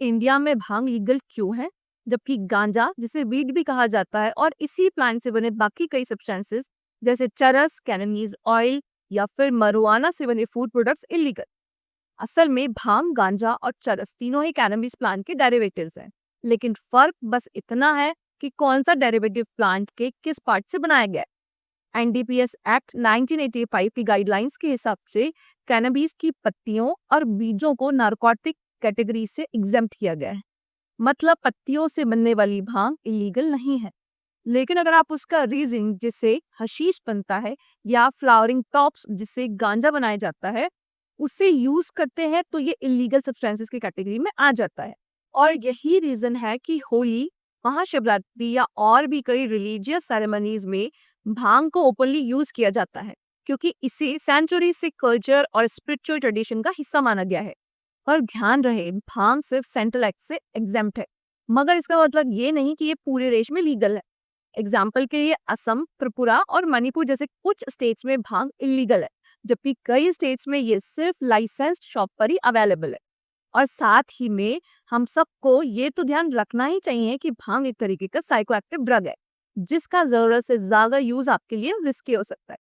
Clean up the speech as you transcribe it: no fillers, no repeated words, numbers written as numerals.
India में भांग legal क्यों है, जबकि गांजा, जिसे वीड भी कहा जाता है, और इसी प्लांट से बने बाकी कई सब्सटेंसेस जैसे चरस, कैननीज ऑयल या फिर मरुआना से बने फूड प्रोडक्ट्स इलीगल। असल में भांग, गांजा और चरस तीनों ही कैनबिस प्लांट के डेरिवेटिव्स हैं, लेकिन फर्क बस इतना है कि कौन सा डेरिवेटिव प्लांट के किस पार्ट से बनाया गया है। एनडीपीएस एक्ट 1985 की गाइडलाइंस के हिसाब से कैनबिस की पत्तियों और बीजों को नारकोटिक कैटेगरी से एग्जेम्प्ट किया गया है। मतलब पत्तियों से बनने वाली भांग इलीगल नहीं है। लेकिन अगर आप उसका रीजिंग, जिससे हशीश बनता है, या फ्लावरिंग टॉप्स, जिससे गांजा बनाया जाता है, उसे यूज करते हैं तो ये इलीगल सब्सटेंसेस की कैटेगरी में आ जाता है। और यही रीजन है कि होली, महाशिवरात्रि या और भी कई रिलीजियस सेरेमनीज में भांग को ओपनली यूज किया जाता है, क्योंकि इसे सेंचुरी से कल्चर और स्पिरिचुअल ट्रेडिशन का हिस्सा माना गया है। और ध्यान रहे, भांग सिर्फ सेंट्रल एक्ट से एग्जेम्प्ट है, मगर इसका मतलब ये नहीं कि ये पूरे देश में लीगल है। एग्जाम्पल के लिए असम, त्रिपुरा और मणिपुर जैसे कुछ स्टेट्स में भांग इलीगल है, जबकि कई स्टेट्स में ये सिर्फ लाइसेंस्ड शॉप पर ही अवेलेबल है। और साथ ही में हम सबको ये तो ध्यान रखना ही चाहिए कि भांग एक तरीके का साइकोएक्टिव ड्रग है, जिसका जरूरत से ज्यादा यूज आपके लिए रिस्की हो सकता है।